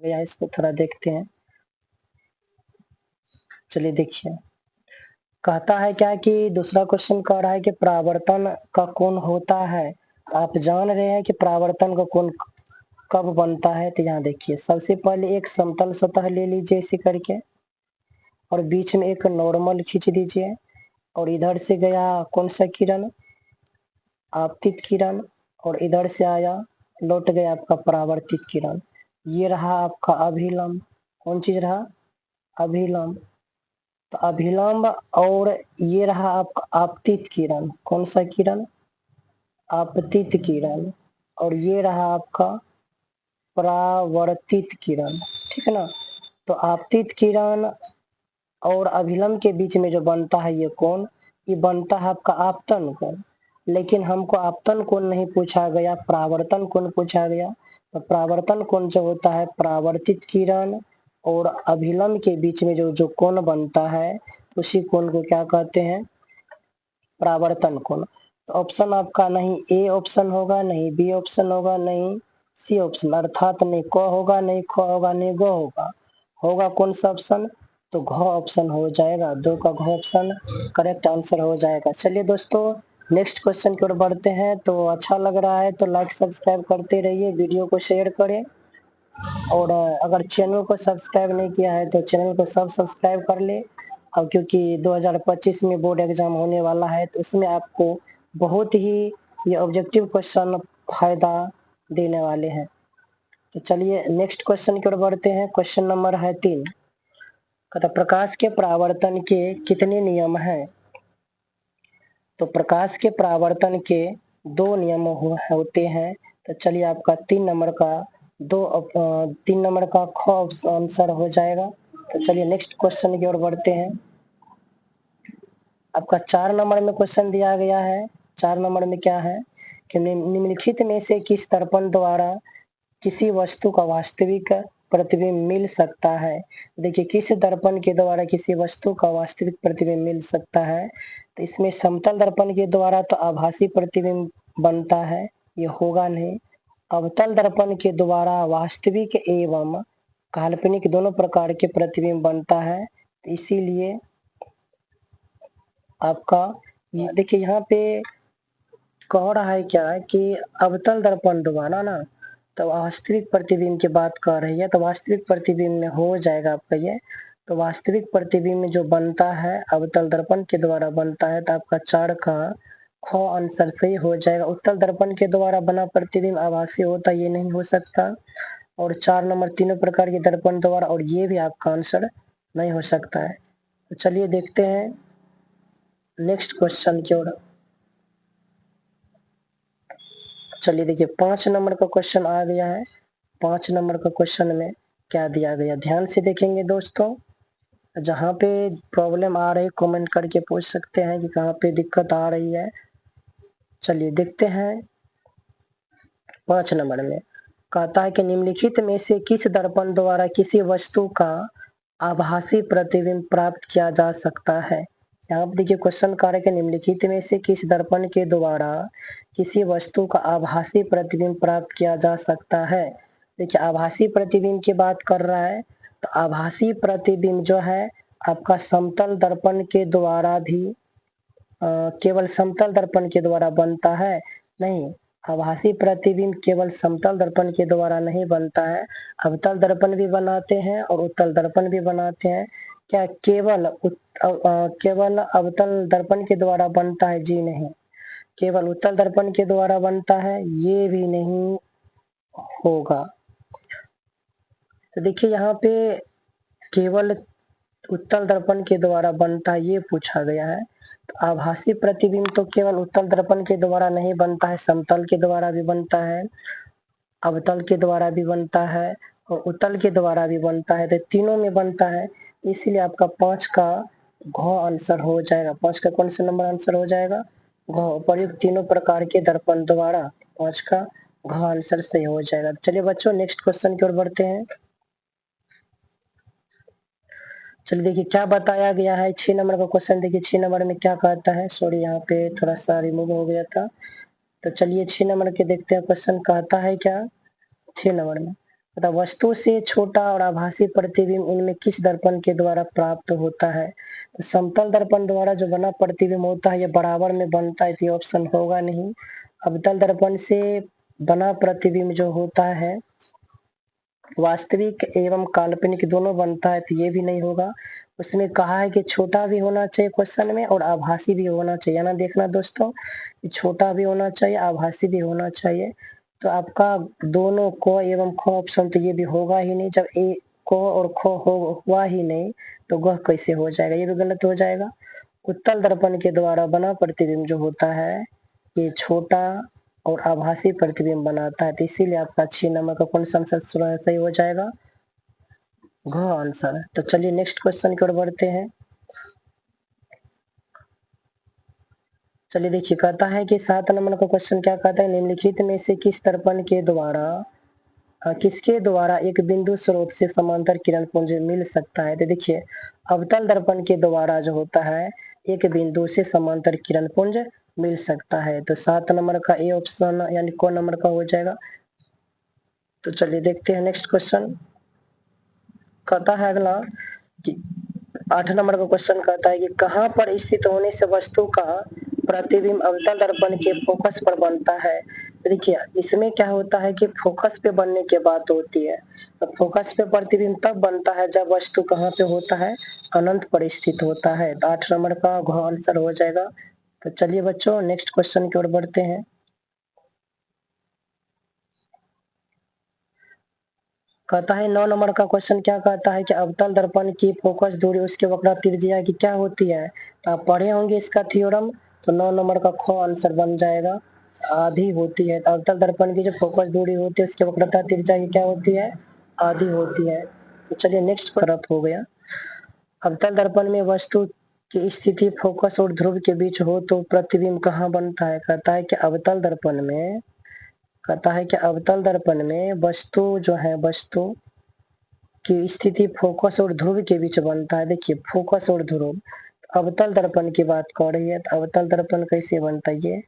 गया, इसको थोड़ा देखते हैं। चलिए देखिए, कहता है क्या कि दूसरा क्वेश्चन कह रहा है कि परावर्तन का कोण होता है। तो आप जान रहे हैं कि परावर्तन का कोण कब बनता है। तो यहाँ देखिए, सबसे पहले एक समतल सतह ले लीजिए ऐसे करके, और बीच में एक नॉर्मल खींच दीजिए, और इधर से गया कौन सा किरण, आपतित किरण, और इधर से आया, लौट गया आपका परावर्तित किरण। ये रहा आपका अभिलंब। कौन चीज रहा? अभिलंब। तो अभिलंब, और ये रहा आपका आपतित किरण। कौन सा किरण? आपतित किरण। और ये रहा आपका परावर्तित किरण। ठीक है ना। तो आपतित किरण और अभिलंब के बीच में जो बनता है ये कोण, ये बनता है आपका आपतन कोण। लेकिन हमको आपतन कोण नहीं पूछा गया, परावर्तन कोण पूछा गया। तो परावर्तन कोण जो होता है, परावर्तित किरण और अभिलंब के बीच में जो कोण बनता है, उसी कोण को क्या कहते हैं? परावर्तन कोण। तो ऑप्शन आपका नहीं ए ऑप्शन होगा, नहीं बी ऑप्शन होगा, नहीं सी ऑप्शन, अर्थात नहीं क होगा, नहीं ख होगा, नहीं ग होगा। होगा कौन सा ऑप्शन? तो घ ऑप्शन हो जाएगा। 2 का घ ऑप्शन करेक्ट आंसर हो जाएगा। चलिए दोस्तों, नेक्स्ट क्वेश्चन की ओर बढ़ते हैं। तो अच्छा लग रहा है तो लाइक सब्सक्राइब करते रहिए, वीडियो को शेयर करें, और अगर चैनल को सब्सक्राइब नहीं किया है तो चैनल को सब्सक्राइब कर ले। और क्योंकि 2025 में बोर्ड एग्जाम होने वाला है, तो उसमें आपको बहुत ही ये ऑब्जेक्टिव क्वेश्चन फायदा देने वाले हैं। तो चलिए नेक्स्ट क्वेश्चन की ओर बढ़ते हैं। क्वेश्चन नंबर है 3। कहता प्रकाश के परावर्तन के कितने नियम हैं? तो प्रकाश के परावर्तन के 2 नियम होते हैं। तो चलिए आपका 3 नंबर का ख आंसर हो जाएगा। तो चलिए नेक्स्ट क्वेश्चन की ओर बढ़ते हैं। आपका 4 नंबर में क्वेश्चन दिया गया है। 4 नंबर में क्या है कि निम्नलिखित में से किस दर्पण द्वारा किसी वस्तु का वास्तविक प्रतिबिंब मिल सकता है? देखिए, किस दर्पण के द्वारा किसी वस्तु का वास्तविक प्रतिबिंब मिल सकता है? तो इसमें समतल दर्पण के द्वारा तो आभासी प्रतिबिंब बनता है, ये होगा नहीं। अवतल दर्पण के द्वारा वास्तविक एवं काल्पनिक दोनों प्रकार के प्रतिबिंब बनता है। तो इसीलिए आपका देखिए यहाँ पे कह रहा है क्या कि अवतल दर्पण द्वारा ना, तो वास्तविक प्रतिबिंब की बात कर रही है। तो वास्तविक प्रतिबिंब में हो जाएगा आपका ये। तो वास्तविक प्रतिबिंब जो बनता है अवतल दर्पण के द्वारा बनता है। तो आपका 4 का ख आंसर सही हो जाएगा। उत्तल दर्पण के द्वारा बना प्रतिबिंब आभासी होता, ये नहीं हो सकता। और 4 नंबर तीनों प्रकार के दर्पण द्वारा, और ये भी आपका आंसर नहीं हो सकता है। तो चलिए देखते हैं नेक्स्ट क्वेश्चन की ओर। चलिए देखिए, 5 नंबर का क्वेश्चन आ गया है। 5 नंबर का क्वेश्चन में क्या दिया गया, ध्यान से देखेंगे दोस्तों। जहाँ पे प्रॉब्लम आ रही कमेंट करके पूछ सकते हैं कि कहाँ पे दिक्कत आ रही है। चलिए देखते हैं। 5 नंबर में कहता है कि निम्नलिखित में से किस दर्पण द्वारा किसी वस्तु का आभासी प्रतिबिंब प्राप्त किया जा सकता है? यहाँ पर देखिए क्वेश्चन कह रहा है कि निम्नलिखित में से किस दर्पण के द्वारा किसी वस्तु का आभासी प्रतिबिंब प्राप्त किया जा सकता है? देखिए, आभासी प्रतिबिंब की बात कर रहा है। तो आभासी प्रतिबिंब जो है आपका समतल दर्पण के द्वारा भी केवल समतल दर्पण के द्वारा बनता है? नहीं, आभासी प्रतिबिंब केवल समतल दर्पण के द्वारा नहीं बनता है। अवतल दर्पण भी बनाते हैं और उत्तल दर्पण भी बनाते हैं। क्या केवल अवतल दर्पण के द्वारा बनता है? जी नहीं। केवल उत्तल दर्पण के द्वारा बनता है? ये भी नहीं होगा। तो देखिए यहाँ पे केवल उत्तल दर्पण के द्वारा बनता है ये पूछा गया है। तो आभासी प्रतिबिंब तो केवल उत्तल दर्पण के द्वारा नहीं बनता है, समतल के द्वारा भी बनता है, अवतल के द्वारा भी बनता है, और उत्तल के द्वारा भी बनता है। तो तीनों में बनता है। इसलिए आपका 5 का घ आंसर हो जाएगा। 5 का कौन सा नंबर आंसर हो जाएगा? घ। प्रयुक्त तीनों प्रकार के दर्पण द्वारा 5 का घ आंसर सही हो जाएगा। चलिए बच्चों, नेक्स्ट क्वेश्चन की ओर बढ़ते हैं। चलिए देखिए क्या बताया गया है। 6 नंबर का क्वेश्चन देखिए, 6 नंबर में क्या कहता है। सॉरी, यहाँ पे थोड़ा सा रिमूव हो गया था। तो चलिए 6 नंबर के देखते हैं क्वेश्चन कहता है क्या। 6 नंबर में तथा वस्तु से छोटा और आभासी प्रतिबिंब इनमें किस दर्पण के द्वारा प्राप्त होता है? तो समतल दर्पण द्वारा जो बना प्रतिबिंब होता है, यह बराबर में बनता है, तो ये ऑप्शन होगा नहीं। अवतल दर्पण से बना प्रतिबिंब जो होता है, वास्तविक एवं काल्पनिक दोनों बनता है, तो ये भी नहीं होगा। उसमें कहा है कि छोटा भी होना चाहिए क्वेश्चन में और आभासी भी होना चाहिए, ना देखना दोस्तों, कि छोटा भी होना चाहिए, आभासी भी होना चाहिए। तो आपका दोनों क एवं ख ऑप्शन तो ये भी होगा ही नहीं। जब ए क और ख हुआ ही नहीं, तो ग कैसे हो जाएगा? ये भी गलत हो जाएगा। उत्तल दर्पण के द्वारा बना प्रतिबिंब जो होता है, ये छोटा और आभासी प्रतिबिंब बनाता है, तो इसीलिए आपका 6 नंबर का क्वेश्चन आंसर सही हो जाएगा घ आंसर। तो चलिए नेक्स्ट क्वेश्चन की ओर बढ़ते हैं। चलिए देखिए, कहता है कि 7 नंबर का क्वेश्चन क्या कहता है, निम्नलिखित में से किस दर्पण के द्वारा किसके द्वारा एक बिंदु स्रोत से समांतर किरण पुंज मिल सकता है? तो देखिए, अवतल दर्पण के द्वारा जो होता है, एक बिंदु से समांतर किरण पुंज मिल सकता है। तो 7 नंबर का ए ऑप्शन यानी क नंबर का हो जाएगा। तो चलिए देखते हैं नेक्स्ट क्वेश्चन। कहता है अगला कि 8 नंबर का क्वेश्चन कहता है कि कहाँ पर स्थित होने से वस्तु का प्रतिबिंब अवतल दर्पण के फोकस पर बनता है? देखिए, इसमें क्या होता है कि फोकस पे बनने की बात होती है। तो फोकस पे प्रतिबिंब तब बनता है जब वस्तु कहाँ पे होता है, अनंत पर स्थित होता है। तो 8 नंबर का घ आंसर हो जाएगा। तो चलिए बच्चों नेक्स्ट क्वेश्चन की ओर बढ़ते हैं। कहता है 9 नंबर का क्वेश्चन क्या कहता है कि अवतल दर्पण की फोकस दूरी उसके वक्र त्रिज्या की क्या होती है? तो आप पढ़े होंगे इसका थ्योरम। तो 9 नंबर का ख आंसर बन जाएगा, आधी होती है। तो अवतल दर्पण की जो फोकस दूरी होती है उसकी वक्रता त्रिज्या की क्या होती है, आधी होती है। तो चलिए नेक्स्ट तरफ हो गया। अवतल दर्पण में वस्तु की स्थिति फोकस और ध्रुव के बीच हो तो प्रतिबिंब कहाँ बनता है? कहता है कि अवतल दर्पण में अवतल दर्पण में वस्तु जो है, वस्तु की स्थिति फोकस और ध्रुव के बीच बनता है। देखिए, फोकस और ध्रुव अवतल दर्पण की बात कर रही है। तो अवतल दर्पण कैसे बनता है? ये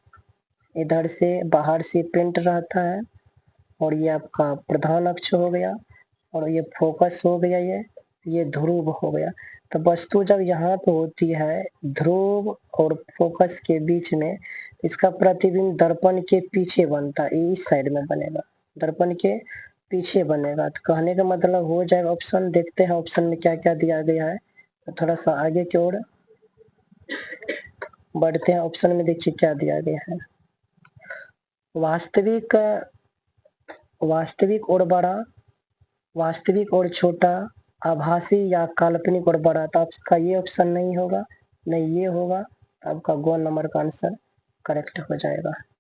इधर से बाहर से पेंट रहता है और ये आपका प्रधान अक्ष हो गया और ये फोकस हो गया, ये ध्रुव हो गया। तो वस्तु जब यहाँ पे होती है ध्रुव और फोकस के बीच में, इसका प्रतिबिंब दर्पण के पीछे बनता है, इस साइड में बनेगा, दर्पण के पीछे बनेगा। तो कहने का मतलब हो जाएगा ऑप्शन। देखते हैं ऑप्शन में क्या क्या दिया गया है। तो थोड़ा सा आगे की ओर बढ़ते हैं। ऑप्शन में देखिए क्या दिया गया है, वास्तविक और बड़ा, वास्तविक और छोटा, आभासी या काल्पनिक और बड़ा। तो आपका ये ऑप्शन नहीं होगा, नहीं ये होगा। तो आपका ग नंबर का आंसर करेक्ट हो जाएगा।